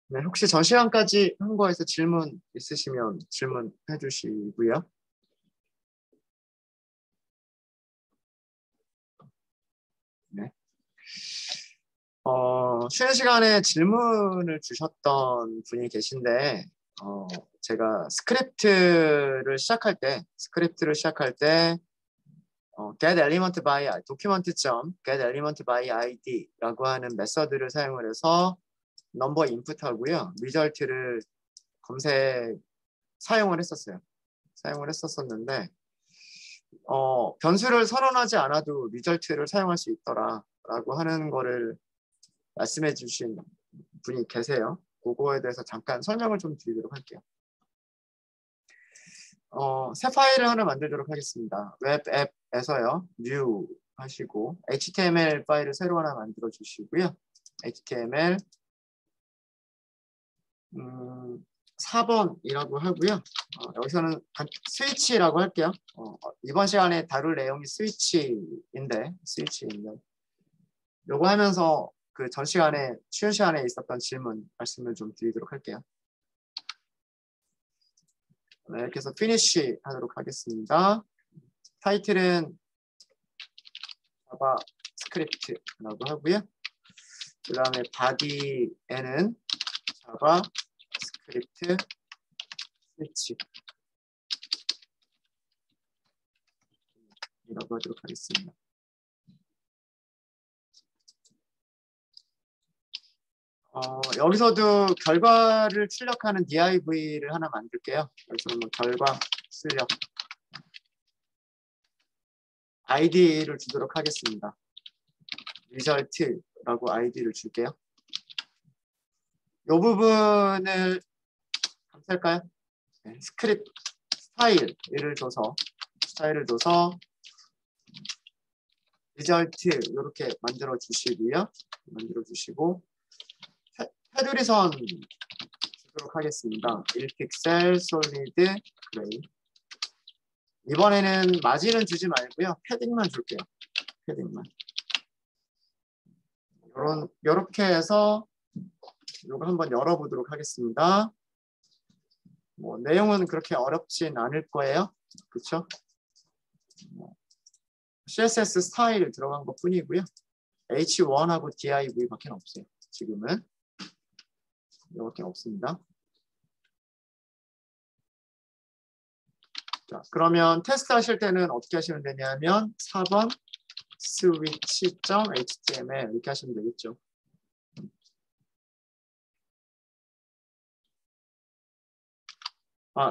네, 혹시 전 시간까지 한 거에서 질문 있으시면 질문해 주시고요. 네. 쉬는 시간에 질문을 주셨던 분이 계신데, 제가 스크립트를 시작할 때, get element by document.get element by id라고 하는 메서드를 사용을 해서 넘버 인풋하고요. 리절트를 검색 사용을 했었어요. 사용을 했었었는데, 변수를 선언하지 않아도 리절트를 사용할 수 있더라라고 하는 거를 말씀해 주신 분이 계세요. 그거에 대해서 잠깐 설명을 좀 드리도록 할게요. 새 파일을 하나 만들도록 하겠습니다. 웹 앱에서요. new 하시고 HTML 파일을 새로 하나 만들어 주시고요. HTML 4번이라고 하고요. 여기서는 스위치라고 할게요. 이번 시간에 다룰 내용이 스위치인데 요거 하면서 그 전 시간에 쉬는 시간에 있었던 질문 말씀을 좀 드리도록 할게요. 네, 이렇게 해서 피니쉬 하도록 하겠습니다. 타이틀은 자바스크립트라고 하고요. 그 다음에 바디에는 자바스크립트 스위치 이라고 하도록 하겠습니다. 여기서도 결과를 출력하는 div를 하나 만들게요. 그래서 뭐 결과 출력 id를 주도록 하겠습니다. result라고 id를 줄게요. 이 부분을 감쌀까요? 네, 스크립트 스타일을 줘서 result 이렇게 만들어 주시고요. 만들어 주시고 테두리 선 주도록 하겠습니다. 1픽셀 솔리드 그레이. 이번에는 마진은 주지 말고요. 패딩만 줄게요. 패딩만. 요렇게 해서 이거 한번 열어보도록 하겠습니다. 뭐 내용은 그렇게 어렵진 않을 거예요. 그렇죠? CSS 스타일 들어간 것 뿐이고요. H1하고 div밖에 없어요. 지금은 이거밖에 없습니다. 자, 그러면 테스트 하실 때는 어떻게 하시면 되냐면 4번 switch.html 이렇게 하시면 되겠죠.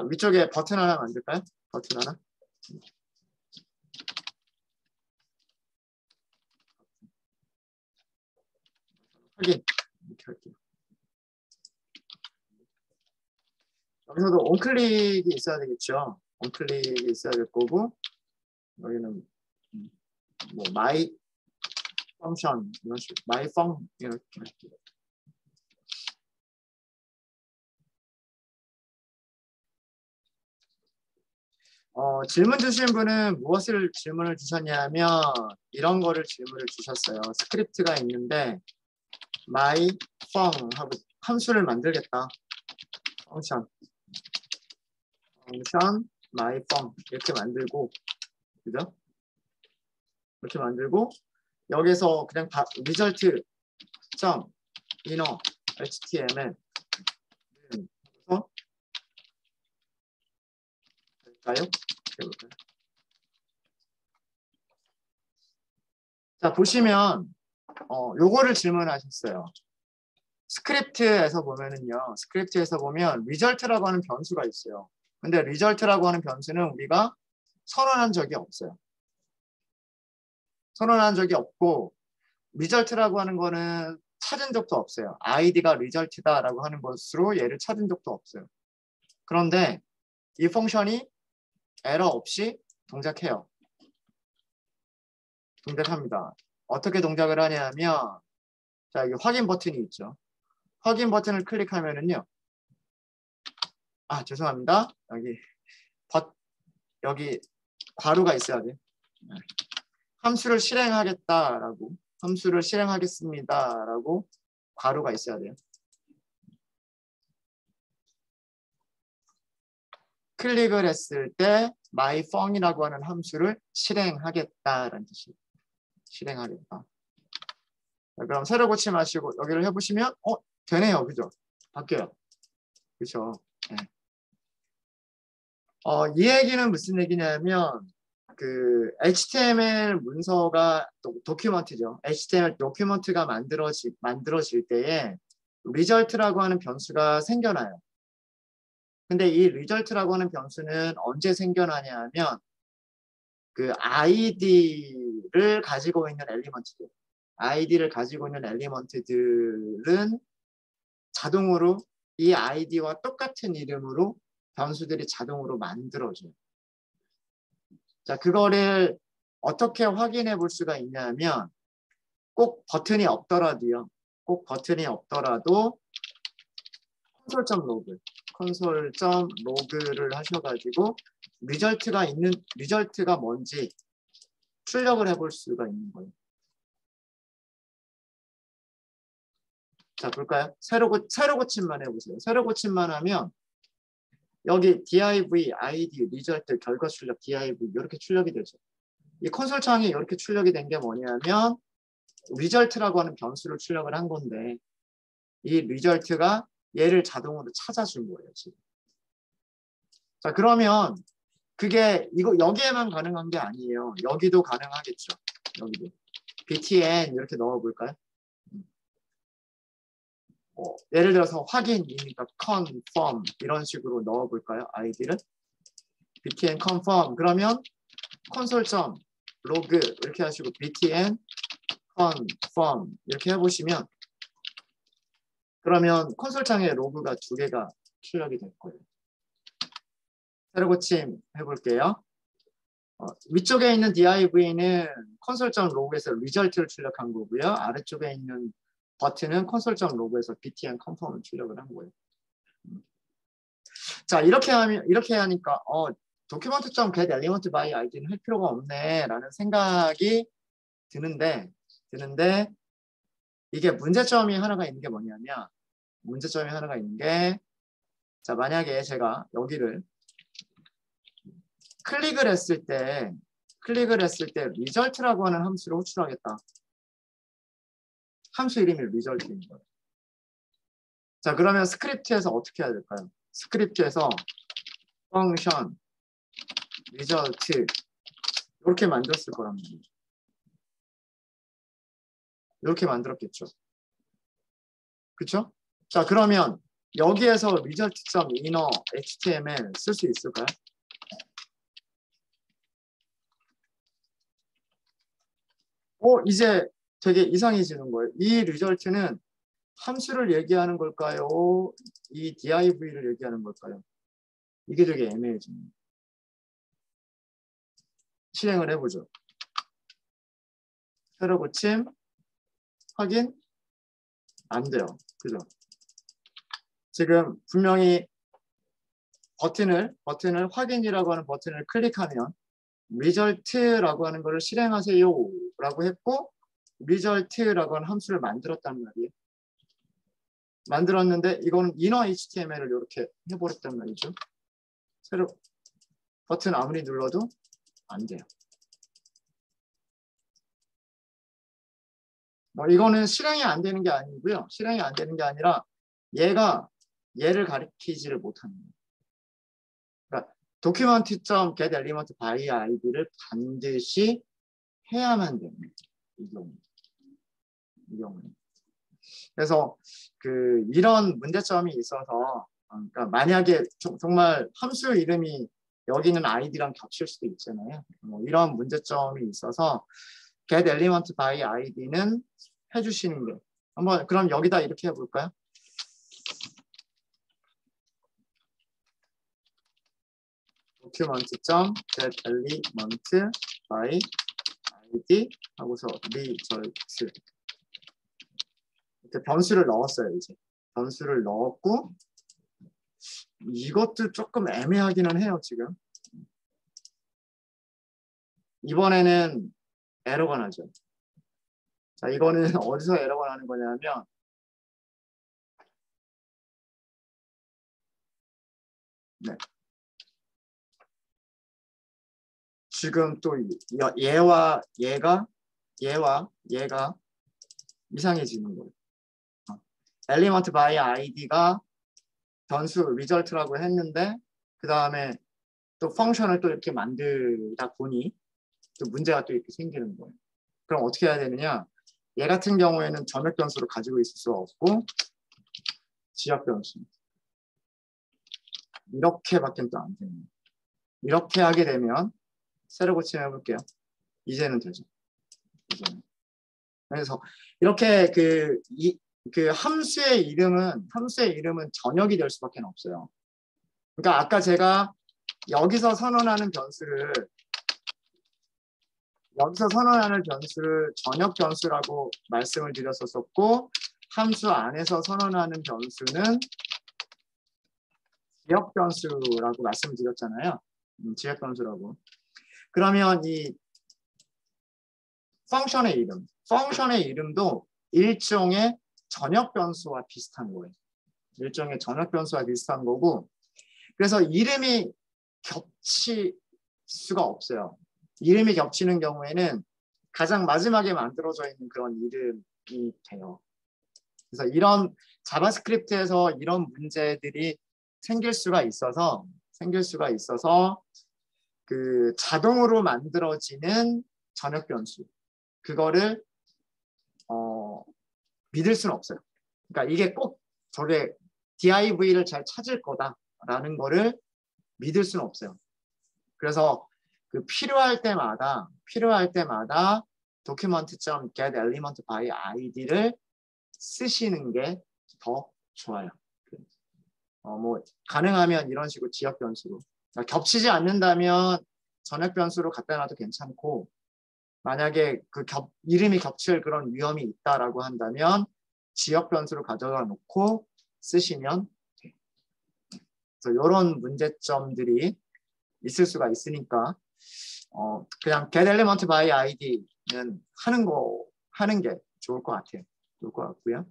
위쪽에 버튼 하나 만들까요? 버튼 하나. 확인 이렇게 할게요. 여기서도 온클릭이 있어야 되겠죠. 온클릭이 있어야 될 거고 여기는 뭐 my function 이런 식으로 my fun 이렇게 할게요. 질문 주신 분은 무엇을 질문을 주셨냐면 이런 거를 질문을 주셨어요. 스크립트가 있는데 my fun 하고 함수를 만들겠다. function my fun 이렇게 만들고 그죠? 이렇게 만들고 여기서 그냥 result inner html 해서 될까요? 해볼까요? 자 보시면 요거를 질문하셨어요. 스크립트에서 보면 result라고 하는 변수가 있어요. 근데 result라고 하는 변수는 우리가 선언한 적이 없어요. 선언한 적이 없고 result라고 하는 거는 찾은 적도 없어요. id가 result다라고 하는 것으로 얘를 찾은 적도 없어요. 그런데 이 펑션이 에러 없이 동작해요. 동작합니다. 어떻게 동작을 하냐면 자, 여기 확인 버튼이 있죠. 확인 버튼을 클릭하면은요. 죄송합니다. 여기 괄호가 있어야 돼. 함수를 실행하겠습니다라고 괄호가 있어야 돼요. 클릭을 했을 때 myFung이라고 하는 함수를 실행하겠다라는 뜻이에요. 실행하겠다. 자, 그럼 새로 고침하시고 여기를 해보시면 되네요. 그죠? 바뀌어요. 그죠? 네. 이 얘기는 무슨 얘기냐면 그 HTML 문서가 도큐먼트죠. HTML 도큐먼트가 만들어질 때에 result라고 하는 변수가 생겨나요. 근데 이 result라고 하는 변수는 언제 생겨나냐 하면 그 id를 가지고 있는 엘리먼트들, id를 가지고 있는 엘리먼트들은 자동으로 이 id와 똑같은 이름으로 변수들이 자동으로 만들어져요. 자, 그거를 어떻게 확인해 볼 수가 있냐면 꼭 버튼이 없더라도요. 꼭 버튼이 없더라도 콘솔.로그를 하셔가지고 리절트가 뭔지 출력을 해볼 수가 있는 거예요. 자, 볼까요? 새로 고침만 해보세요. 새로 고침만 하면 여기 div, id, 리절트, 결과 출력, div 이렇게 출력이 되죠. 이 콘솔 창이 이렇게 출력이 된 게 뭐냐면 리절트라고 하는 변수를 출력을 한 건데 이 리절트가 얘를 자동으로 찾아준 거예요, 지금. 자, 그러면 그게 여기에만 가능한 게 아니에요. 여기도 가능하겠죠. 여기도. btn 이렇게 넣어볼까요? 예를 들어서 확인이니까 confirm 이런 식으로 넣어볼까요? id를 btn confirm 그러면 console.log 이렇게 하시고 btn confirm 이렇게 해보시면 그러면 콘솔 창에 로그가 2개가 출력이 될 거예요. 새로 고침 해볼게요. 위쪽에 있는 div는 console.log에서 리절트를 출력한 거고요. 아래쪽에 있는 버튼은 console.log에서 btn confirm을 출력을 한 거예요. 자, 이렇게 하니까 document.get element by id는 할 필요가 없네라는 생각이 드는데 이게 문제점이 하나가 있는 게 뭐냐면 자, 만약에 제가 여기를 클릭을 했을 때 result라고 하는 함수를 호출하겠다. 함수 이름이 result인 거예요. 자, 그러면 스크립트에서 어떻게 해야 될까요? 스크립트에서 function result 이렇게 만들었을 거란 말이에요. 이렇게 만들었겠죠. 그렇죠? 자, 그러면 여기에서 result.inner html 쓸 수 있을까요? 이제 되게 이상해지는 거예요. 이 result는 함수를 얘기하는 걸까요? 이 div를 얘기하는 걸까요? 이게 되게 애매해집니다. 실행을 해보죠. 새로 고침, 확인, 안 돼요. 그죠? 지금 분명히 버튼을 확인이라고 하는 버튼을 클릭하면 result라고 하는 것을 실행하세요 라고 했고 result라고 하는 함수를 만들었단 말이에요. 만들었는데 이거는 inner html을 이렇게 해버렸단 말이죠. 새로 버튼 아무리 눌러도 안 돼요. 이거는 실행이 안 되는 게 아니고요. 실행이 안 되는 게 아니라 얘를 가리키지를 못하는 거예요. 그러니까 document.get element by id를 반드시 해야만 됩니다. 이 경우는. 그래서 이런 문제점이 있어서 그러니까 만약에 정말 함수 이름이 여기는 id랑 겹칠 수도 있잖아요. 이런 문제점이 있어서 get element by id는 해주시는 게 한번 그럼 여기다 이렇게 해볼까요? document.get element by id 하고서 result 이렇게 변수를 넣었어요. 이제 변수를 넣었고 이것도 조금 애매하기는 해요. 지금 이번에는 에러가 나죠. 자, 이거는 어디서 에러가 나는 거냐면 네. 지금 또 얘와 얘가 이상해지는 거예요. 엘리먼트 바이 아이디가 변수 리절트라고 했는데 그 다음에 또 펑션을 또 이렇게 만들다 보니 또 문제가 또 이렇게 생기는 거예요. 그럼 어떻게 해야 되느냐? 얘 같은 경우에는 전역 변수를 가지고 있을 수 없고 지역 변수 이렇게밖에 또 안 되는 거예요. 이렇게 하게 되면 새로 고침해 볼게요. 이제는 되죠. 이제는. 그래서 이렇게 그 함수의 이름은 전역이 될 수밖에 없어요. 그러니까 아까 제가 여기서 선언하는 변수를 전역 변수라고 말씀을 드렸었고 함수 안에서 선언하는 변수는 지역 변수라고 말씀을 드렸잖아요. 지역 변수라고. 그러면 이 펑션의 이름도 일종의 전역 변수와 비슷한 거예요. 일종의 전역 변수와 비슷한 거고 그래서 이름이 겹칠 수가 없어요. 이름이 겹치는 경우에는 가장 마지막에 만들어져 있는 그런 이름이 돼요. 그래서 이런 자바스크립트에서 이런 문제들이 생길 수가 있어서 그 자동으로 만들어지는 전역 변수 그거를 믿을 수는 없어요. 그러니까 이게 꼭 저게 div를 잘 찾을 거다라는 거를 믿을 수는 없어요. 그래서 그 필요할 때마다 document.getElementById를 쓰시는 게 더 좋아요. 뭐 가능하면 이런 식으로 지역 변수로 그러니까 겹치지 않는다면 전역 변수로 갖다 놔도 괜찮고 만약에 그 이름이 겹칠 그런 위험이 있다라고 한다면 지역 변수로 가져다 놓고 쓰시면 돼요. 그래서 이런 문제점들이 있을 수가 있으니까 그냥 get element by id는 하는 게 좋을 것 같아요. 좋을 것 같고요.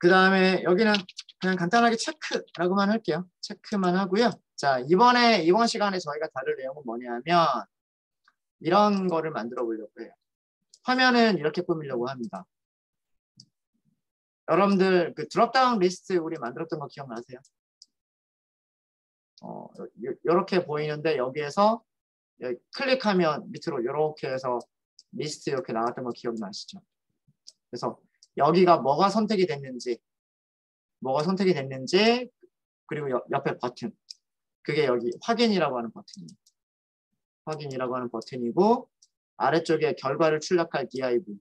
그 다음에 여기는 그냥 간단하게 체크라고만 할게요. 체크만 하고요. 자, 이번 시간에 저희가 다룰 내용은 뭐냐면 이런 거를 만들어 보려고 해요. 화면은 이렇게 꾸미려고 합니다. 여러분들 그 드롭다운 리스트 우리 만들었던 거 기억나세요? 이렇게 보이는데 여기에서 클릭하면 밑으로 이렇게 해서 리스트 이렇게 나왔던 거 기억나시죠? 그래서 여기가 뭐가 선택이 됐는지 그리고 옆에 버튼 그게 여기 확인이라고 하는 버튼이고 아래쪽에 결과를 출력할 div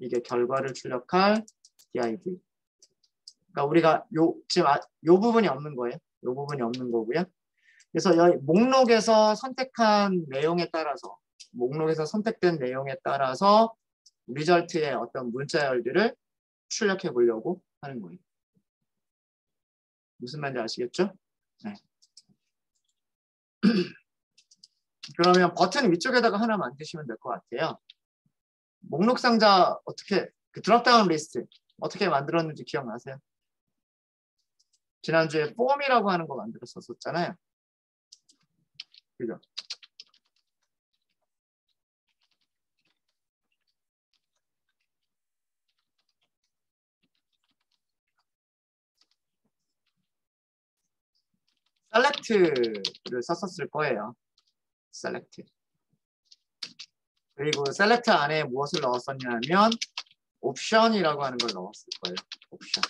이게 결과를 출력할 div 그러니까 우리가 지금 요 부분이 없는 거예요. 요 부분이 없는 거고요. 그래서 여기 목록에서 선택된 내용에 따라서 리절트의 어떤 문자열들을 출력해 보려고 하는 거예요. 무슨 말인지 아시겠죠? 네. 그러면 버튼 위쪽에다가 하나 만드시면 될 것 같아요. 목록 상자 어떻게 그 드롭다운 리스트 어떻게 만들었는지 기억나세요? 지난주에 폼이라고 하는 거 만들었었잖아요. 그죠? select를 썼었을 거예요. select. 그리고 select 안에 무엇을 넣었었냐면 옵션이라고 하는 걸 넣었을 거예요. 옵션.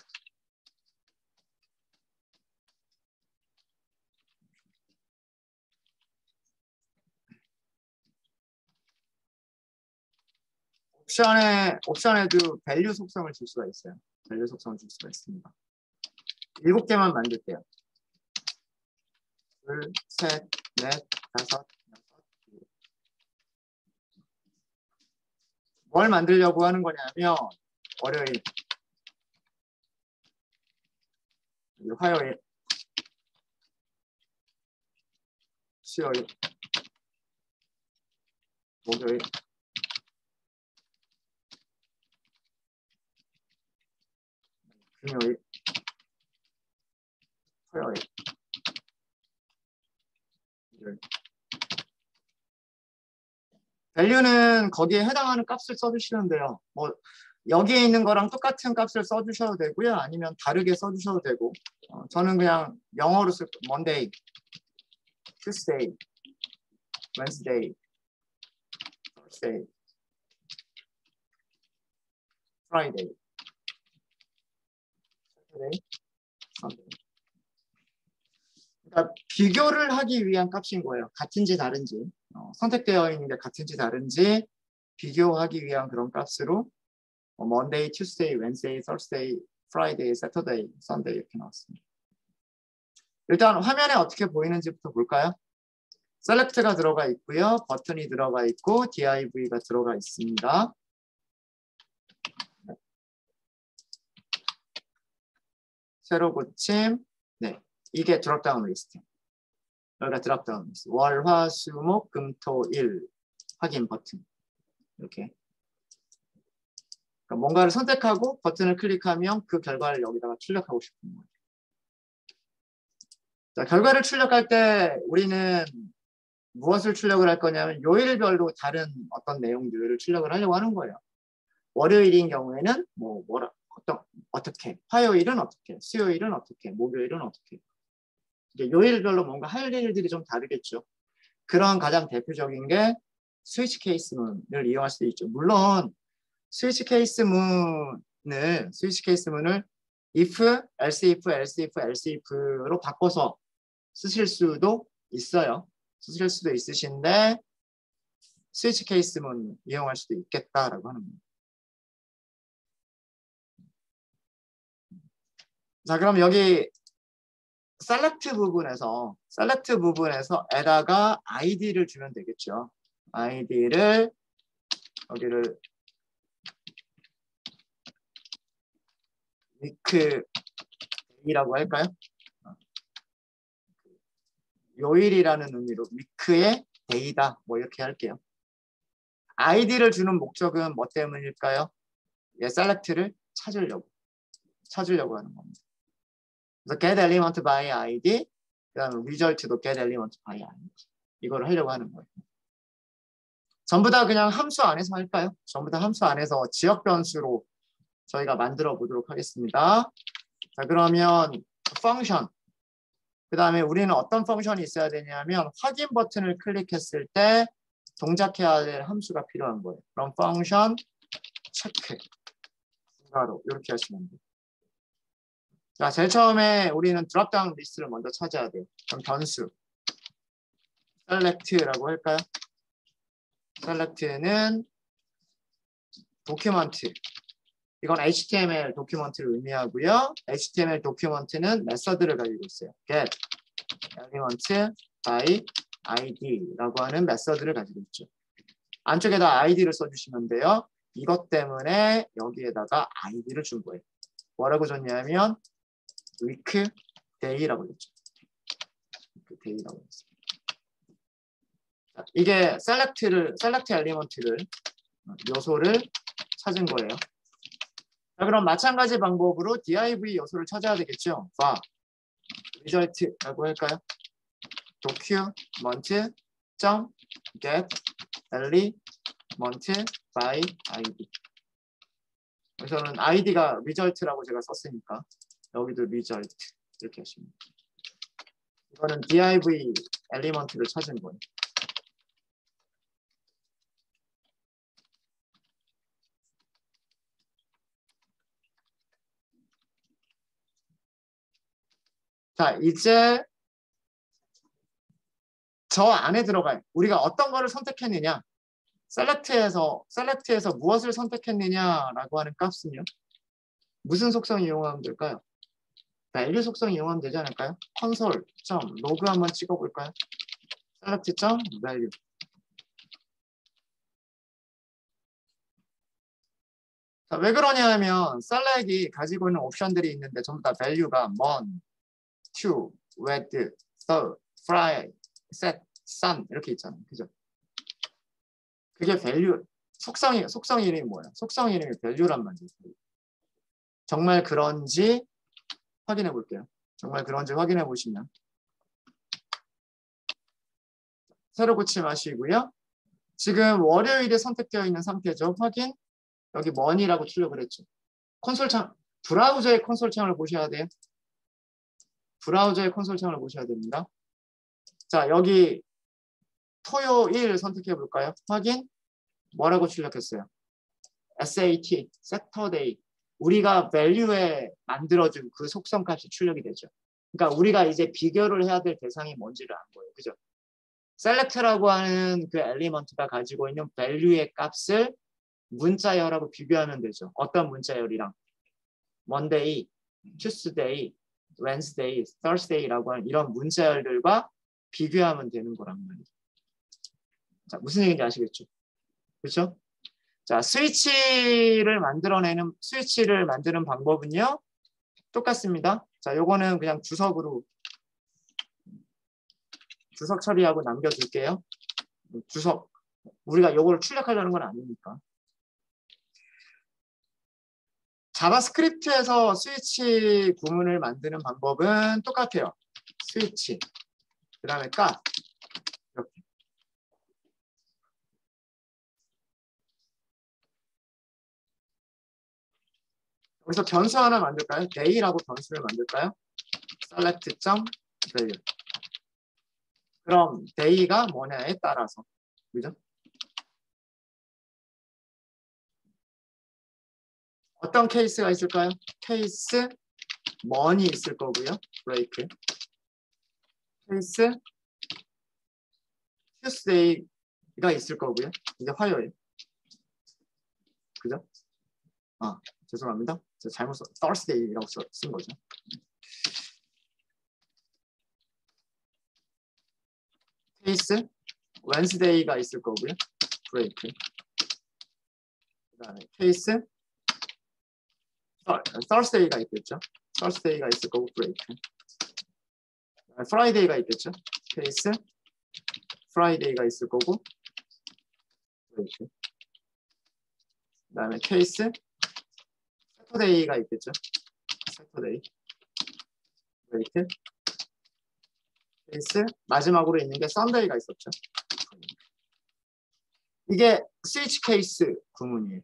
옵션에도 밸류 속성을 줄 수가 있어요. 밸류 속성을 줄 수가 있습니다. 7개만 만들게요. 둘, 셋, 넷, 다섯, 여섯, 일곱. 뭘 만들려고 하는 거냐면 월요일, 화요일, 수요일, 목요일, 금요일, 토요일, value는 거기에 해당하는 값을 써주시면 돼요. 뭐 여기에 있는 거랑 똑같은 값을 써주셔도 되고요. 아니면 다르게 써주셔도 되고. 저는 그냥 영어로 쓸 Monday, Tuesday, Wednesday, Thursday, Friday, Saturday, Sunday. 그러니까 비교를 하기 위한 값인 거예요. 같은지 다른지. 선택되어 있는 게 같은지 다른지 비교하기 위한 그런 값으로 Monday, Tuesday, Wednesday, Thursday, Friday, Saturday, Sunday 이렇게 나왔습니다. 일단 화면에 어떻게 보이는지부터 볼까요? Select가 들어가 있고요. 버튼이 들어가 있고 div가 들어가 있습니다. 새로 고침. 네, 이게 드롭다운 리스트. 여기가 드롭다운 리스트. 월, 화, 수, 목, 금, 토, 일 확인 버튼. 이렇게. 그러니까 뭔가를 선택하고 버튼을 클릭하면 그 결과를 여기다가 출력하고 싶은 거예요. 자, 결과를 출력할 때 우리는 무엇을 출력을 할 거냐면 요일별로 다른 어떤 내용들을 출력을 하려고 하는 거예요. 월요일인 경우에는 어떻게, 화요일은 어떻게, 수요일은 어떻게, 목요일은 어떻게. 이제 요일별로 뭔가 할 일들이 좀 다르겠죠. 그런 가장 대표적인 게 스위치 케이스문을 이용할 수도 있죠. 물론 스위치 케이스문을 if, else if, else if, else if로 바꿔서 쓰실 수도 있어요. 쓰실 수도 있으신데 스위치 케이스문 이용할 수도 있겠다라고 하는 겁니다. 자, 그럼 여기 셀렉트 부분에서 id를 주면 되겠죠. id를 여기를 week이라고 할까요? 요일이라는 의미로 week의 day다 뭐 이렇게 할게요. id를 주는 목적은 뭐 때문일까요? select를 찾으려고 하는 겁니다. 그래서 get element by id, 그다음에 result도 get element by id 이걸 하려고 하는 거예요. 전부 다 그냥 함수 안에서 할까요? 전부 다 함수 안에서 지역 변수로 저희가 만들어 보도록 하겠습니다. 자, 그러면 function. 그 다음에 우리는 어떤 펑션이 있어야 되냐면 확인 버튼을 클릭했을 때 동작해야 될 함수가 필요한 거예요. 그럼 function 체크 추가로 이렇게 하시면 돼요. 자, 제일 처음에 우리는 드롭다운 리스트를 먼저 찾아야 돼요. 그럼 변수 select라고 할까요? select는 도큐먼트. 이건 HTML 도큐먼트를 의미하고요. HTML 도큐먼트는 메서드를 가지고 있어요. get element by id라고 하는 메서드를 가지고 있죠. 안쪽에다 id를 써주시면 돼요. 이것 때문에 여기에다가 id를 준 거예요. 뭐라고 줬냐면 week day라고 했죠. day라고 했어요. 이게 select element를 요소를 찾은 거예요. 자, 그럼 마찬가지 방법으로 div 요소를 찾아야 되겠죠. var result라고 할까요? document.get element by id. 여기서는 id가 result라고 제가 썼으니까 여기도 result 이렇게 하시면 돼요. 이거는 div element를 찾은 거예요. 자, 이제 저 안에 들어가요. 우리가 어떤 거를 선택했느냐. 셀렉트에서 무엇을 선택했느냐라고 하는 값은요. 무슨 속성 이용하면 될까요? value 속성 이용하면 되지 않을까요? console.log 한번 찍어볼까요? select.value. 자, 왜 그러냐 하면 select이 가지고 있는 옵션들이 있는데 전부 다 value가 mon, to, with, third, fry, set, sun 이렇게 있잖아요. 그죠? 그게 value, 속성 이름이 뭐예요? 속성 이름이 value란 말이에요. 정말 그런지 확인해 볼게요. 정말 그런지 확인해 보시면 새로 고침하시고요. 지금 월요일에 선택되어 있는 상태죠. 확인. 여기 money라고 출력을 했죠. 콘솔 창, 브라우저의 콘솔 창을 보셔야 돼요. 브라우저의 콘솔 창을 보셔야 됩니다. 자, 여기 토요일 선택해 볼까요? 확인. 뭐라고 출력했어요? SAT, Saturday. 우리가 value에 만들어준 그 속성 값이 출력이 되죠. 그러니까 우리가 이제 비교를 해야 될 대상이 뭔지를 안 거예요. 그죠? select라고 하는 그 엘리먼트가 가지고 있는 value의 값을 문자열하고 비교하면 되죠. 어떤 문자열이랑? Monday, Tuesday, Wednesday, Thursday라고 하는 이런 문자열들과 비교하면 되는 거란 말이에요. 자, 무슨 얘기인지 아시겠죠? 그렇죠? 자, 스위치를 만드는 방법은요. 똑같습니다. 자, 요거는 그냥 주석 처리하고 남겨둘게요. 주석. 우리가 요걸 출력하려는 건 아니니까. 자바스크립트에서 스위치 구문을 만드는 방법은 똑같아요. 스위치. 그 다음에 값. 이렇게. 여기서 변수 하나 만들까요? day라고 변수를 만들까요? select.value. 그럼 day가 뭐냐에 따라서. 그죠? 어떤 케이스가 있을까요? 케이스 money 있을 거고요. break. 케이스 Tuesday가 있을 거고요. 이게 화요일. 그죠? 아, 죄송합니다. 제가 잘못 Thursday라고 쓴 거죠. 케이스 Wednesday가 있을 거고요. break. 그 다음에 케이스 Thursday가 있겠죠. Thursday가 있을 거고 break. Friday가 있겠죠. 케이스 Friday가 있을 거고 break. 그 다음에 케이스 Saturday가 있겠죠. Saturday break. 케이스 마지막으로 있는 게 Sunday가 있었죠. 이게 스위치 케이스 구문이에요.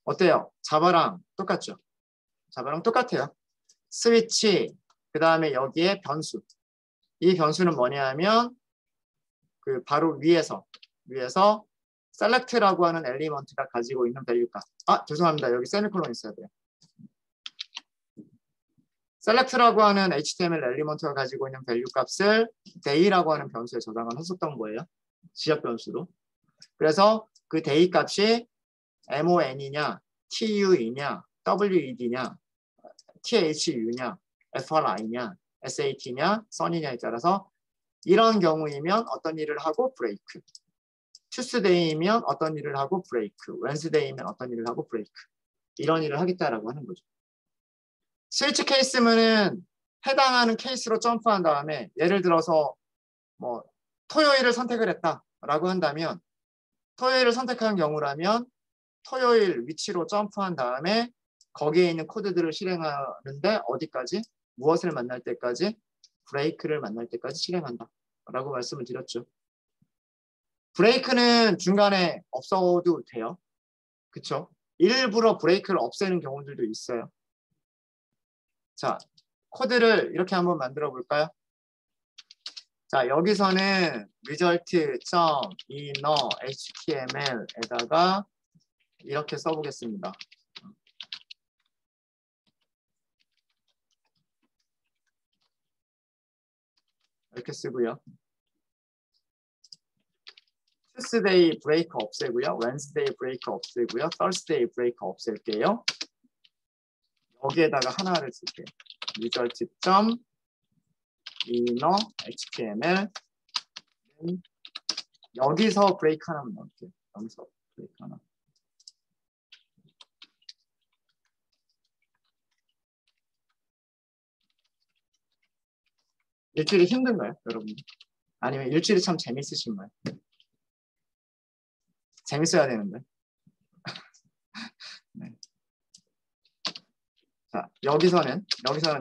어때요? 자바랑 똑같죠? 자바랑 똑같아요. 스위치, 그 다음에 여기에 변수. 이 변수는 뭐냐 하면 그 바로 위에서 select라고 하는 엘리먼트가 가지고 있는 밸류 값. 아, 죄송합니다. 여기 세미콜론 있어야 돼요. select라고 하는 HTML 엘리먼트가 가지고 있는 밸류 값을 day라고 하는 변수에 저장을 했었던 거예요. 지역 변수로. 그래서 그 day 값이 mon이냐, tu이냐, wed냐, thu냐, fri냐, sat냐, sun이냐에 따라서 이런 경우이면 어떤 일을 하고 브레이크. Tuesday이면 어떤 일을 하고 브레이크. Wednesday이면 어떤 일을 하고 브레이크. 이런 일을 하겠다라고 하는 거죠. 스위치 케이스면은 해당하는 케이스로 점프한 다음에 예를 들어서 뭐 토요일을 선택을 했다라고 한다면 토요일을 선택한 경우라면 토요일 위치로 점프한 다음에 거기에 있는 코드들을 실행하는데 어디까지? 무엇을 만날 때까지? 브레이크를 만날 때까지 실행한다 라고 말씀을 드렸죠. 브레이크는 중간에 없어도 돼요. 그쵸? 일부러 브레이크를 없애는 경우들도 있어요. 자, 코드를 이렇게 한번 만들어 볼까요? 자, 여기서는 result.inner.html에다가 이렇게 써보겠습니다. 이렇게 쓰고요. Tuesday 브레이크 없애고요. Wednesday 브레이크 없애고요. Thursday 브레이크 없앨게요. 여기에다가 하나를 쓸게요. result.inner.html 여기서 브레이크 하나만 넣을게요. 여기서 브레이크 하나. 일주일이 힘든가요, 여러분? 아니면 일주일이 참 재밌으신가요? 재밌어야 되는데. 네. 자, 여기서는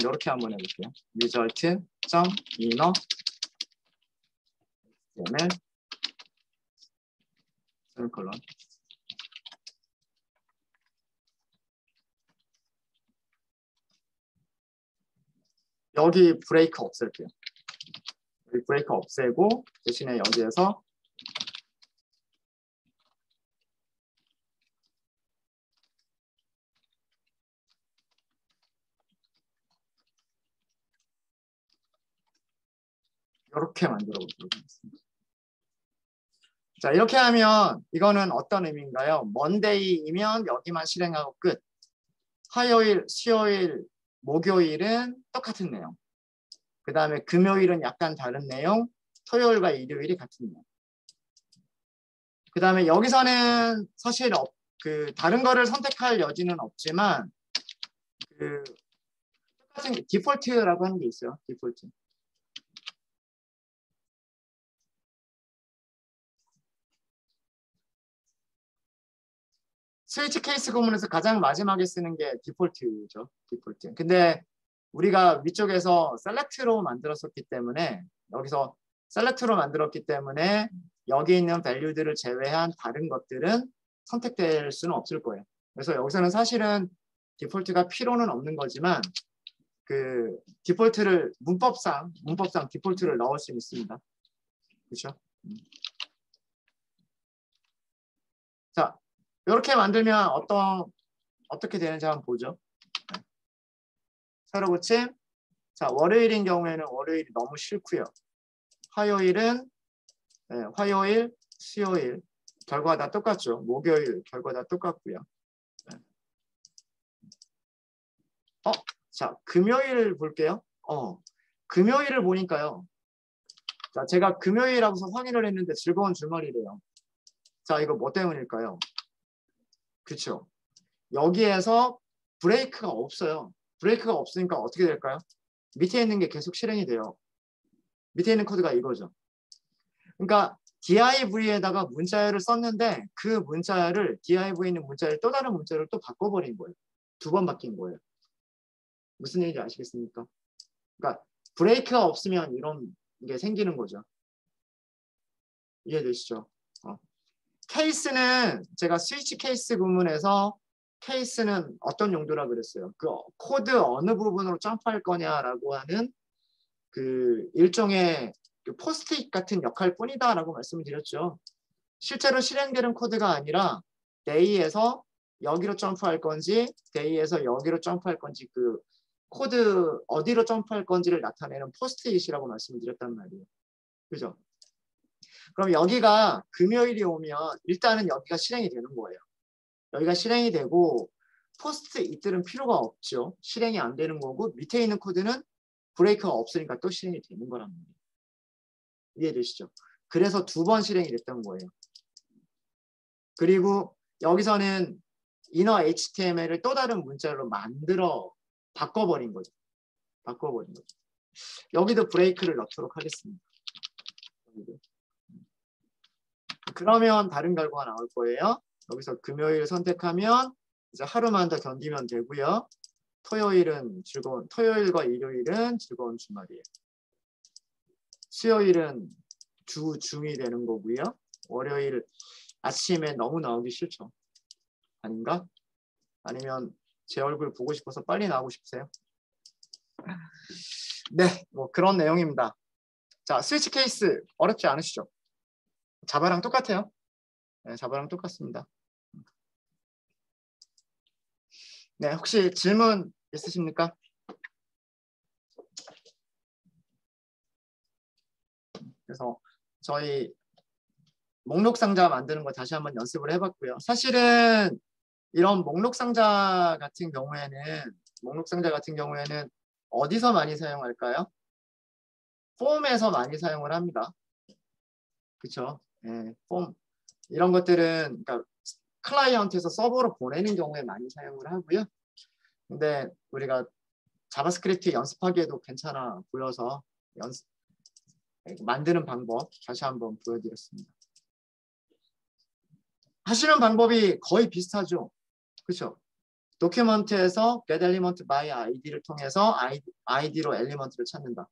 이렇게 한번 해볼게요. result.inner.html 세미콜론. 여기 브레이크 없앨게요. 여기 브레이크 없애고 대신에 여기에서 이렇게 만들어 보도록 하겠습니다. 자, 이렇게 하면 이거는 어떤 의미인가요? 먼데이이면 여기만 실행하고 끝. 화요일, 수요일, 목요일은 똑같은 내용. 그 다음에 금요일은 약간 다른 내용. 토요일과 일요일이 같은 내용. 그 다음에 여기서는 사실 다른 거를 선택할 여지는 없지만 똑같은 디폴트라고 하는 게 있어요. 디폴트. 스위치 케이스 구문에서 가장 마지막에 쓰는 게 디폴트죠. 디폴트. 근데 우리가 위쪽에서 셀렉트로 만들었었기 때문에 여기서 셀렉트로 만들었기 때문에 여기 있는 밸류들을 제외한 다른 것들은 선택될 수는 없을 거예요. 그래서 여기서는 사실은 디폴트가 필요는 없는 거지만 디폴트를 문법상 디폴트를 넣을 수 있습니다. 그렇죠? 자, 이렇게 만들면 어떻게 되는지 한번 보죠. 네. 새로 고침. 자, 월요일인 경우에는 월요일이 너무 싫고요. 화요일은 화요일, 수요일 결과 다 똑같죠. 목요일 결과 다 똑같고요. 네. 자, 금요일 볼게요. 금요일을 보니까요. 자, 제가 금요일하고서 확인을 했는데 즐거운 주말이래요. 자, 이거 뭐 때문일까요? 그렇죠. 여기에서 브레이크가 없어요. 브레이크가 없으니까 어떻게 될까요? 밑에 있는 게 계속 실행이 돼요. 밑에 있는 코드가 이거죠. 그러니까 div에다가 문자열을 썼는데 그 문자열을 div에 있는 문자열 또 다른 문자열을 또 바꿔버린 거예요. 2번 바뀐 거예요. 무슨 얘기인지 아시겠습니까? 그러니까 브레이크가 없으면 이런 게 생기는 거죠. 이해되시죠? 케이스는 제가 스위치 케이스 구문에서 케이스는 어떤 용도라 그랬어요. 그 코드 어느 부분으로 점프할 거냐라고 하는 일종의 포스트잇 같은 역할 뿐이다라고 말씀을 드렸죠. 실제로 실행되는 코드가 아니라 day에서 여기로 점프할 건지 day에서 여기로 점프할 건지 코드 어디로 점프할 건지를 나타내는 포스트잇이라고 말씀을 드렸단 말이에요. 그죠? 그럼 여기가 금요일이 오면 일단은 여기가 실행이 되는 거예요. 여기가 실행이 되고 포스트잇들은 필요가 없죠. 실행이 안 되는 거고 밑에 있는 코드는 브레이크가 없으니까 또 실행이 되는 거란 말이에요. 이해되시죠? 그래서 2번 실행이 됐던 거예요. 그리고 여기서는 inner HTML을 또 다른 문자로 바꿔버린 거죠. 여기도 브레이크를 넣도록 하겠습니다. 그러면 다른 결과가 나올 거예요. 여기서 금요일 선택하면 이제 하루만 더 견디면 되고요. 토요일과 일요일은 즐거운 주말이에요. 수요일은 주중이 되는 거고요. 월요일 아침에 너무 나오기 싫죠. 아닌가? 아니면 제 얼굴 보고 싶어서 빨리 나오고 싶으세요? 네, 뭐 그런 내용입니다. 자, 스위치 케이스 어렵지 않으시죠? 자바랑 똑같아요. 네, 자바랑 똑같습니다. 네, 혹시 질문 있으십니까? 그래서 저희 목록 상자 만드는 거 다시 한번 연습을 해봤고요. 사실은 이런 목록 상자 같은 경우에는 어디서 많이 사용할까요? 폼에서 많이 사용을 합니다. 그렇죠? 네, 폼 이런 것들은 그러니까 클라이언트에서 서버로 보내는 경우에 많이 사용을 하고요. 근데 우리가 자바스크립트 연습하기에도 괜찮아 보여서 만드는 방법 다시 한번 보여드렸습니다. 하시는 방법이 거의 비슷하죠. 그렇죠? 도큐먼트에서 get element by id를 통해서 id로 엘리먼트를 찾는다.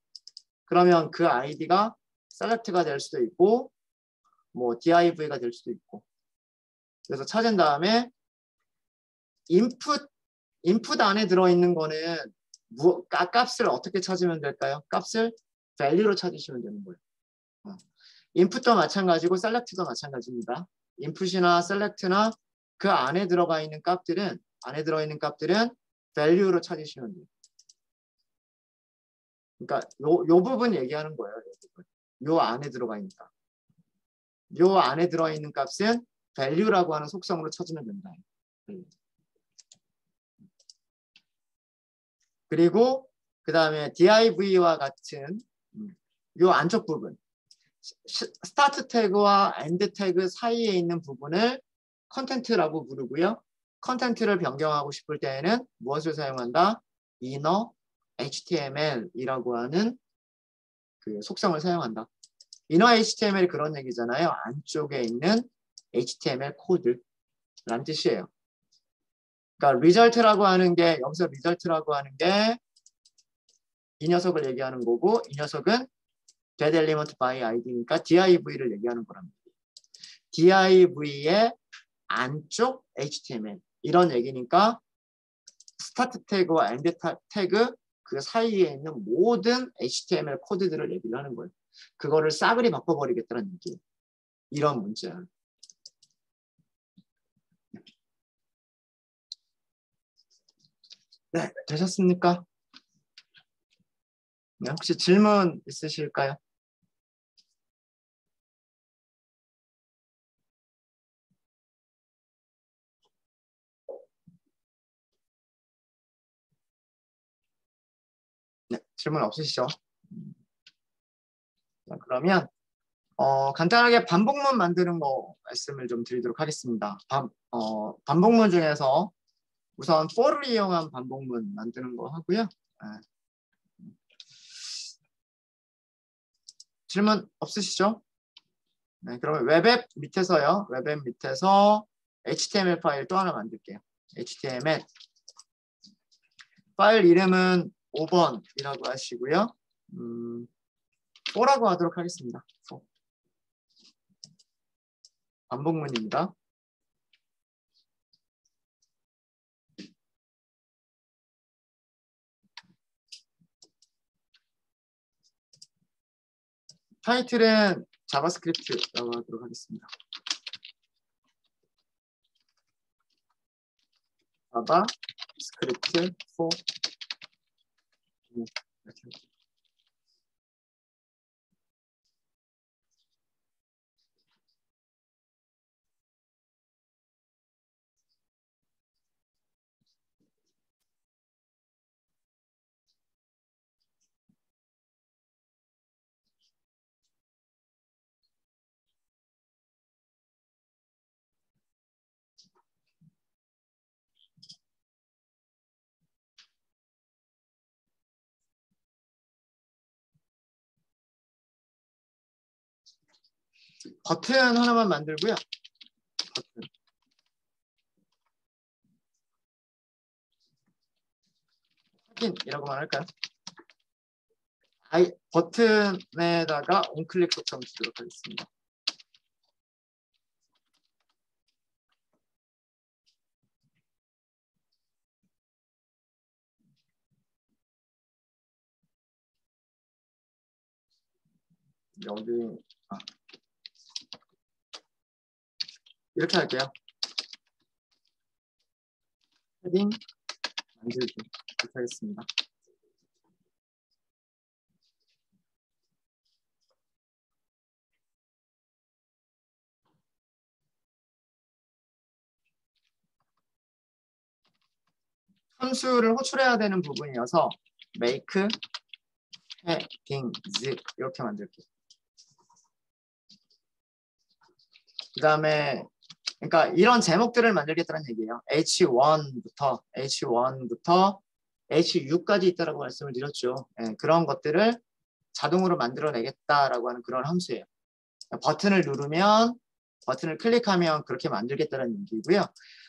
그러면 그 id가 select가 될 수도 있고 뭐 div가 될 수도 있고 그래서 찾은 다음에 인풋 안에 들어있는 거는 값을 어떻게 찾으면 될까요? 값을 value로 찾으시면 되는 거예요. 인풋도 마찬가지고 셀렉트도 마찬가지입니다. 인풋이나 셀렉트나 그 안에 들어가 있는 값들은 value로 찾으시면 돼요. 그러니까 요 부분 얘기하는 거예요. 요 부분. 요 안에 들어가 있는 값. 요 안에 들어있는 값은 value라고 하는 속성으로 찾으면 된다. 그리고 그 다음에 div와 같은 요 안쪽 부분 스타트 태그와 엔드 태그 사이에 있는 부분을 컨텐트라고 부르고요. 컨텐트를 변경하고 싶을 때에는 무엇을 사용한다? inner HTML이라고 하는 그 속성을 사용한다. inner HTML이 그런 얘기잖아요. 안쪽에 있는 HTML 코드라는 뜻이에요. 그러니까 result라고 하는 게 여기서 result라고 하는 게 이 녀석을 얘기하는 거고 이 녀석은 get element by id니까 div를 얘기하는 거랍니다. div의 안쪽 HTML 이런 얘기니까 스타트 태그와 엔드 태그 그 사이에 있는 모든 HTML 코드들을 얘기를 하는 거예요. 그거를 싸그리 바꿔버리겠다는 얘기예요. 이런 문제야. 네, 되셨습니까? 네, 혹시 질문 있으실까요? 네, 질문 없으시죠? 자, 그러면 간단하게 반복문 만드는 거 말씀을 좀 드리도록 하겠습니다. 반복문 중에서 우선 for를 이용한 반복문 만드는 거 하고요. 네. 질문 없으시죠? 네, 그러면 웹앱 밑에서요. 웹앱 밑에서 HTML 파일 또 하나 만들게요. HTML 파일 이름은 5번이라고 하시고요. 4라고 하도록 하겠습니다. 4. 반복문입니다. 타이틀은 자바스크립트라고 하도록 하겠습니다. 자바스크립트 4. 버튼 하나만 만들고요. 버튼. 확인이라고만 할까요? 버튼에다가 온클릭 속성 주도록 하겠습니다. 여기 이렇게 할게요. 헤딩 만들기 이렇게 하겠습니다. 함수를 호출해야 되는 부분이어서 make headings 이렇게 만들게요. 그 다음에 그러니까 이런 제목들을 만들겠다는 얘기예요. H1부터 H6까지 있다라고 말씀을 드렸죠. 네, 그런 것들을 자동으로 만들어내겠다라고 하는 그런 함수예요. 버튼을 누르면 버튼을 클릭하면 그렇게 만들겠다는 얘기고요.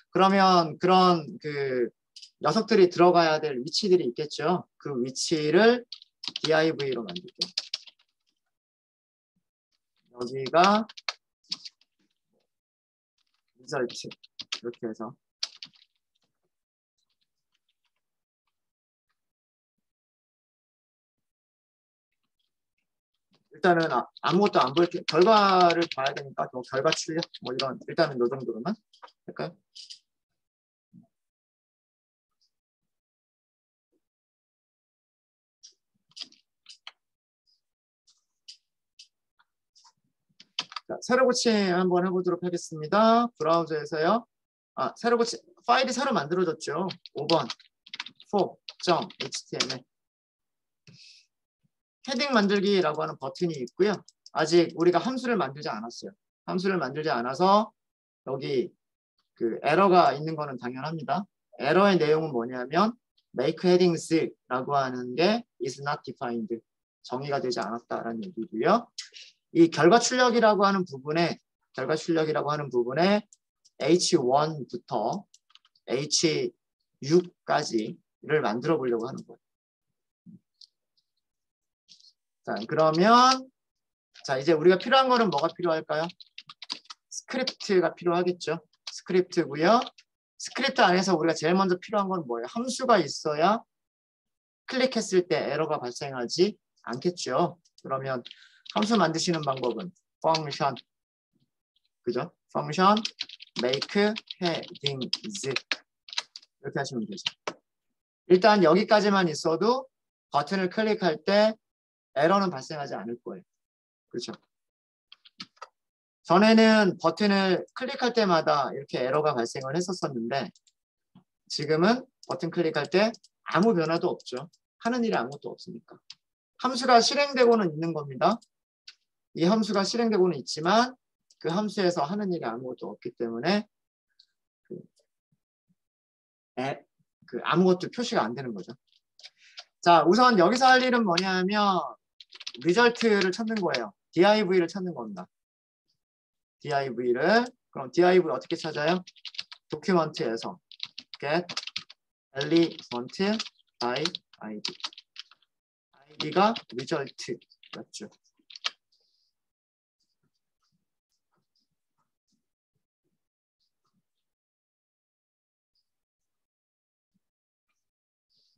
그러면 그런 그 녀석들이 들어가야 될 위치들이 있겠죠. 그 위치를 div로 만들게요. 여기가 result 이렇게 해서 일단은 아무것도 안 볼 결과를 봐야 되니까 뭐 결과 출력 뭐 이런 일단은 요 정도로만 할까요? 자, 새로 고침 한번 해보도록 하겠습니다. 브라우저에서요. 새로 고침 파일이 새로 만들어졌죠. 5번 4.html 헤딩 만들기라고 하는 버튼이 있고요. 아직 우리가 함수를 만들지 않았어요. 함수를 만들지 않아서 여기 그 에러가 있는 거는 당연합니다. 에러의 내용은 뭐냐면 make headings라고 하는 게 is not defined. 정의가 되지 않았다라는 얘기고요. 이 결과 출력이라고 하는 부분에 H1부터 H6까지를 만들어 보려고 하는 거예요. 자, 그러면 자, 이제 우리가 필요한 거는 뭐가 필요할까요? 스크립트가 필요하겠죠. 스크립트고요. 스크립트 안에서 우리가 제일 먼저 필요한 건 뭐예요? 함수가 있어야 클릭했을 때 에러가 발생하지 않겠죠. 그러면 함수 만드시는 방법은 function, 그죠? function make headings 이렇게 하시면 되죠. 일단 여기까지만 있어도 버튼을 클릭할 때 에러는 발생하지 않을 거예요. 그렇죠? 전에는 버튼을 클릭할 때마다 이렇게 에러가 발생을 했었었는데 지금은 버튼 클릭할 때 아무 변화도 없죠. 하는 일이 아무것도 없으니까. 함수가 실행되고는 있는 겁니다. 이 함수가 실행되고는 있지만 그 함수에서 하는 일이 아무것도 없기 때문에 아무것도 표시가 안 되는 거죠. 자, 우선 여기서 할 일은 뭐냐면 리절트를 찾는 거예요. div를 찾는 겁니다. div를 그럼 div 어떻게 찾아요? 도큐먼트에서 get element by id id가 result였죠.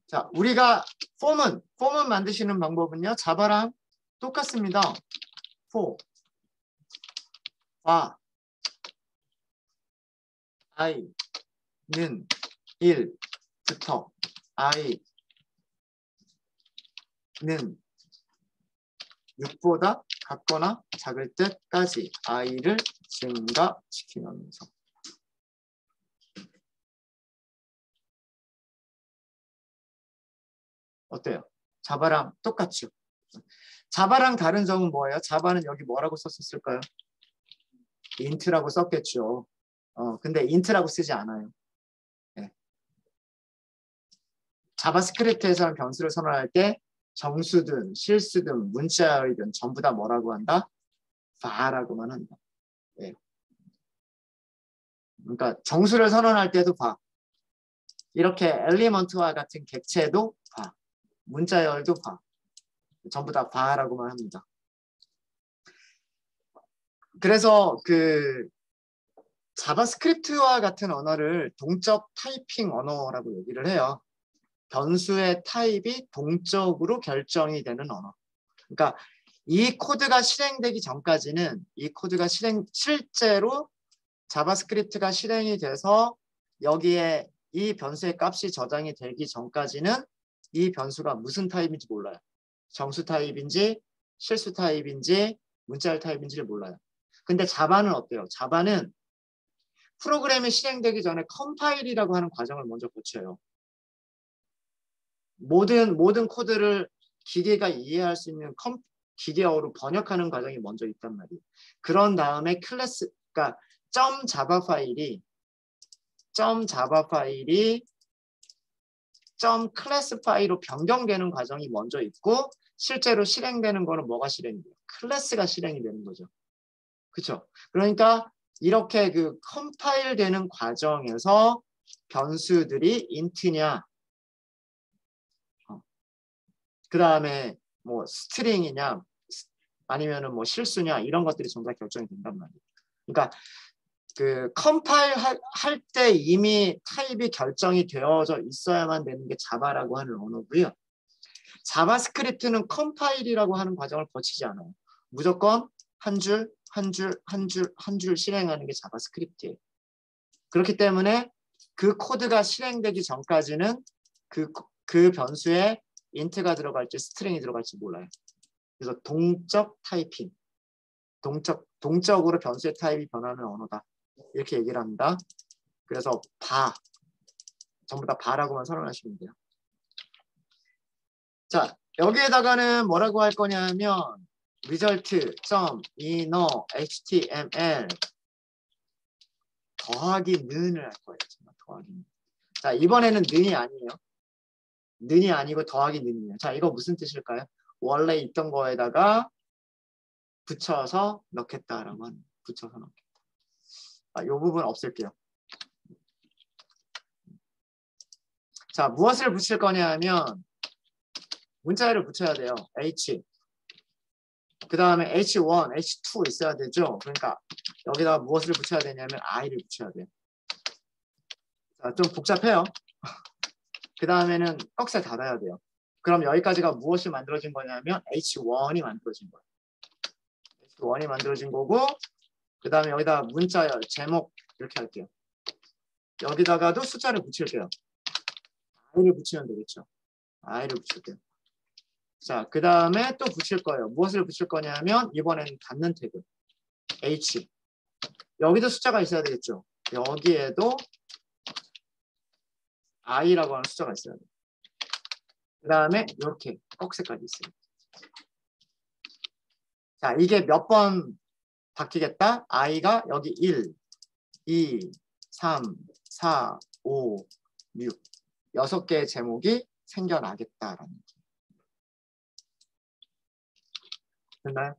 자, 우리가 폼은 만드시는 방법은요. 자바랑 똑같습니다. for i는 1부터 i는 6보다 같거나 작을 때까지 i를 증가시키면서 어때요? 자바랑 똑같죠? 자바랑 다른 점은 뭐예요? 자바는 여기 뭐라고 썼었을까요? int라고 썼겠죠. 근데 int라고 쓰지 않아요. 네. 자바스크립트에서는 변수를 선언할 때 정수든 실수든 문자열이든 전부 다 뭐라고 한다? var라고만 한다. 네. 그러니까 정수를 선언할 때도 var. 이렇게 엘리먼트와 같은 객체도 var. 문자열도 var. 전부 다 var라고만 합니다. 그래서 그 자바스크립트와 같은 언어를 동적 타이핑 언어라고 얘기를 해요. 변수의 타입이 동적으로 결정이 되는 언어. 그러니까 이 코드가 실행되기 전까지는 실제로 자바스크립트가 실행이 돼서 여기에 이 변수의 값이 저장이 되기 전까지는 이 변수가 무슨 타입인지 몰라요. 정수 타입인지 실수 타입인지 문자열 타입인지를 몰라요. 근데 자바는 어때요? 자바는 프로그램이 실행되기 전에 컴파일이라고 하는 과정을 먼저 거쳐요. 모든 코드를 기계가 이해할 수 있는 기계어로 번역하는 과정이 먼저 있단 말이에요. 그런 다음에 그러니까 .java 파일이 .class 파일로 변경되는 과정이 먼저 있고 실제로 실행되는 거는 뭐가 실행이 돼요? 클래스가 실행이 되는 거죠. 그렇죠? 그러니까 이렇게 그 컴파일 되는 과정에서 변수들이 int냐 그 다음에 뭐 스트링이냐 아니면은 뭐 실수냐 이런 것들이 전부 다 결정이 된단 말이에요. 그러니까 그 컴파일 할 때 이미 타입이 결정이 되어져 있어야만 되는 게 자바라고 하는 언어고요. 자바스크립트는 컴파일이라고 하는 과정을 거치지 않아요. 무조건 한 줄, 한 줄, 한 줄, 한 줄 실행하는 게 자바스크립트예요. 그렇기 때문에 그 코드가 실행되기 전까지는 그 변수에 인트가 들어갈지 스트링이 들어갈지 몰라요. 그래서 동적 타이핑, 동적으로 변수의 타입이 변하는 언어다. 이렇게 얘기를 합니다. 그래서 전부 다 바라고만 설명하시면 돼요. 자, 여기에다가는 뭐라고 할 거냐면 result.inner html 더하기 는을 할 거예요. 더하기 는. 자, 이번에는 는이 아니에요. 는이 아니고 더하기 는이에요. 자, 이거 무슨 뜻일까요? 원래 있던 거에다가 붙여서 넣겠다라고 하는, 붙여서 넣겠다. 이 부분 없앨게요. 자, 무엇을 붙일 거냐면 문자열을 붙여야 돼요. H. 그 다음에 H1, H2 있어야 되죠. 그러니까 여기다가 무엇을 붙여야 되냐면 I를 붙여야 돼요. 자, 좀 복잡해요. 그 다음에는 꺽쇠 닫아야 돼요. 그럼 여기까지가 무엇이 만들어진 거냐면 H1이 만들어진 거예요. H1이 만들어진 거고 그 다음에 여기다가 문자열, 제목 이렇게 할게요. 여기다가도 숫자를 붙일게요. I를 붙이면 되겠죠. I를 붙일게요. 자, 그 다음에 또 붙일 거예요. 무엇을 붙일 거냐면 이번에는 닫는 태그 H. 여기도 숫자가 있어야 되겠죠. 여기에도 I라고 하는 숫자가 있어야 돼요. 그 다음에 이렇게 꺽쇠까지 있어요. 자, 이게 몇 번 바뀌겠다? I가 여기 1, 2, 3, 4, 5, 6 6개의 제목이 생겨나겠다라는 거예요. 됐나요?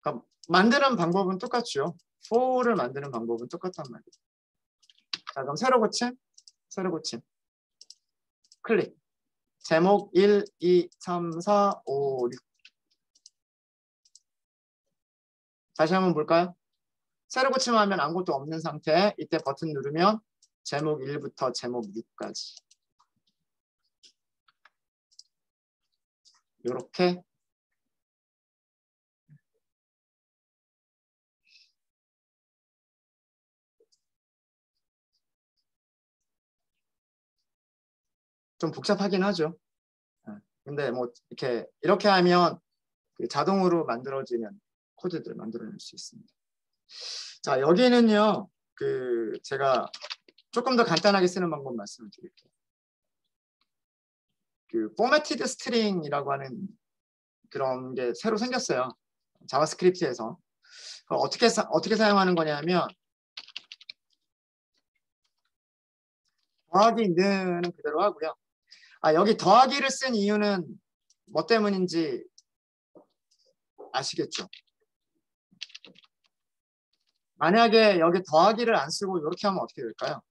그러니까 만드는 방법은 똑같죠. for를 만드는 방법은 똑같단 말이에요. 자, 그럼 새로 고침. 클릭. 제목 1, 2, 3, 4, 5, 6. 다시 한번 볼까요? 새로 고침하면 아무것도 없는 상태. 이때 버튼 누르면 제목 1부터 제목 6까지. 이렇게 좀 복잡하긴 하죠. 근데 뭐 이렇게 하면 자동으로 만들어지는 코드들 만들어낼 수 있습니다. 자, 여기는요, 제가 조금 더 간단하게 쓰는 방법 말씀을 드릴게요. 포매티드 스트링이라고 하는 그런 게 새로 생겼어요. 자바스크립트에서. 어떻게 사용하는 거냐면 더하기는 그대로 하고요. 여기 더하기를 쓴 이유는 뭐 때문인지 아시겠죠? 만약에 여기 더하기를 안 쓰고 이렇게 하면 어떻게 될까요?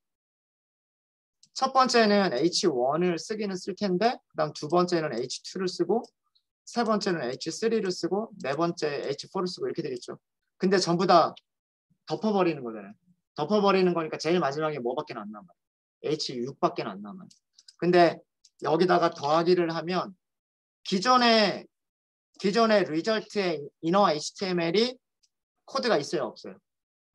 첫 번째는 H1을 쓰기는 쓸 텐데 그 다음 두 번째는 H2를 쓰고 세 번째는 H3를 쓰고 네 번째 H4를 쓰고 이렇게 되겠죠. 근데 전부 다 덮어버리는 거잖아요. 덮어버리는 거니까 제일 마지막에 뭐밖에 안 남아요. H6밖에 안 남아요. 근데 여기다가 더하기를 하면 기존의 리절트의 inner HTML이 코드가 있어요? 없어요?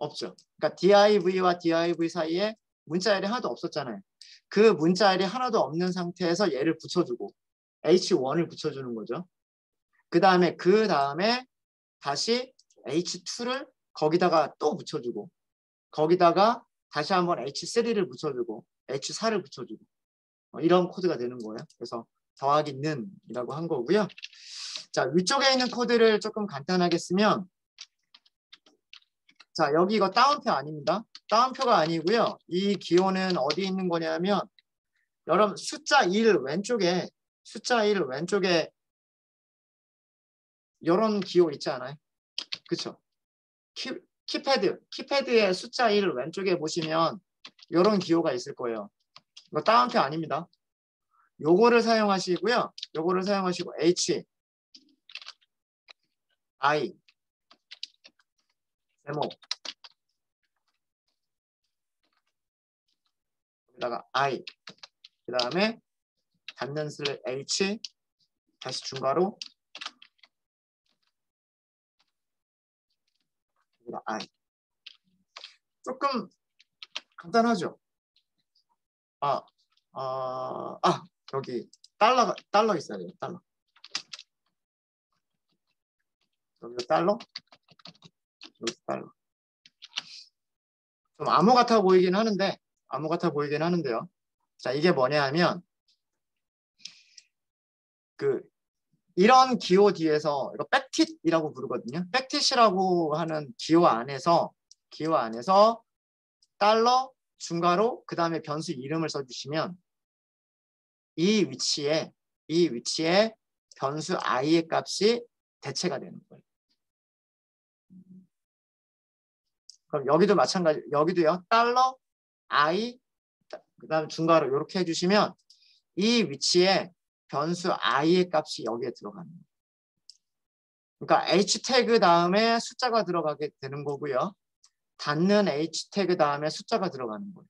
없죠. 그러니까 div와 div 사이에 문자열이 하나도 없었잖아요. 그 문자열이 하나도 없는 상태에서 얘를 붙여주고 H1을 붙여주는 거죠. 그 다음에 다시 H2를 거기다가 또 붙여주고 거기다가 다시 한번 H3를 붙여주고 H4를 붙여주고 이런 코드가 되는 거예요. 그래서 더하기는 이라고 한 거고요. 자, 위쪽에 있는 코드를 조금 간단하게 쓰면 자, 여기 이거 다운표 아닙니다. 다운표가 아니고요. 이 기호는 어디 있는 거냐면 여러분 숫자 1 왼쪽에 이런 기호 있지 않아요? 그쵸? 키패드의 숫자 1 왼쪽에 보시면 이런 기호가 있을 거예요. 이거 다운표 아닙니다. 요거를 사용하시고요. 요거를 사용하시고 H, I 제목 여기다가 I 그 다음에 닫는 슬 H 다시 중괄호 여기다 I 조금 간단하죠? 여기 달러 있어야 돼요. 달러. 여기도 달러. 여기도 달러. 좀 암호 같아 보이긴 하는데요. 자, 이게 뭐냐 하면 이런 기호 뒤에서 이거 백tit이라고 부르거든요. 백tit이라고 하는 기호 안에서 달러 중괄호 그 다음에 변수 이름을 써주시면 이 위치에 변수 i의 값이 대체가 되는 거예요. 그럼 여기도 마찬가지, 여기도요. 달러 i 그 다음 중괄호 이렇게 해주시면 이 위치에 변수 i의 값이 여기에 들어가는 거예요. 그러니까 h 태그 다음에 숫자가 들어가게 되는 거고요. 닫는 h 태그 다음에 숫자가 들어가는 거예요.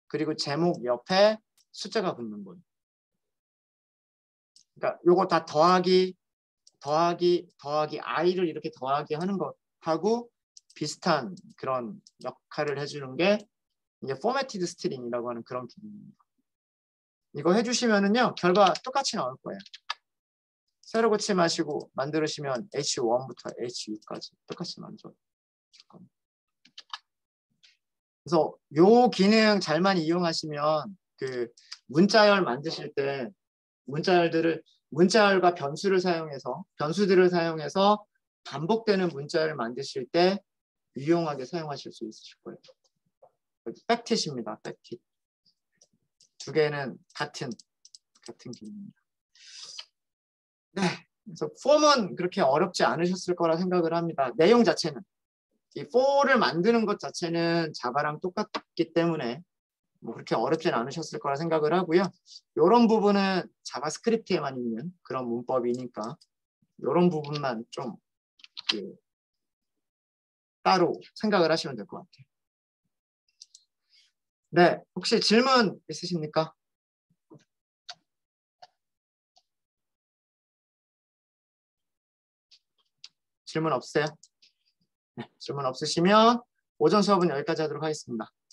그리고 제목 옆에 숫자가 붙는 거예요. 그러니까 요거 다 더하기 i를 이렇게 더하기 하는 것하고 비슷한 그런 역할을 해주는 게 이제 포매티드 스트링이라고 하는 그런 기능입니다. 이거 해주시면은요 결과 똑같이 나올 거예요. 세로 고침하시고 만들으시면 H1부터 H6까지 똑같이 만들어줄 겁니다. 그래서 요 기능 잘만 이용하시면 문자열 만드실 때 문자열과 변수들을 사용해서 반복되는 문자열을 만드실 때 유용하게 사용하실 수 있으실 거예요. 백tit 입니다. 백tit. 두 개는 같은 기능입니다. 네, 그래서 폼은 그렇게 어렵지 않으셨을 거라 생각을 합니다. 내용 자체는 이 for를 만드는 것 자체는 자바랑 똑같기 때문에 뭐 그렇게 어렵진 않으셨을 거라 생각을 하고요. 이런 부분은 자바스크립트에만 있는 그런 문법이니까 이런 부분만 좀 따로 생각을 하시면 될 것 같아요. 네, 혹시 질문 있으십니까? 질문 없으세요? 네, 질문 없으시면 오전 수업은 여기까지 하도록 하겠습니다.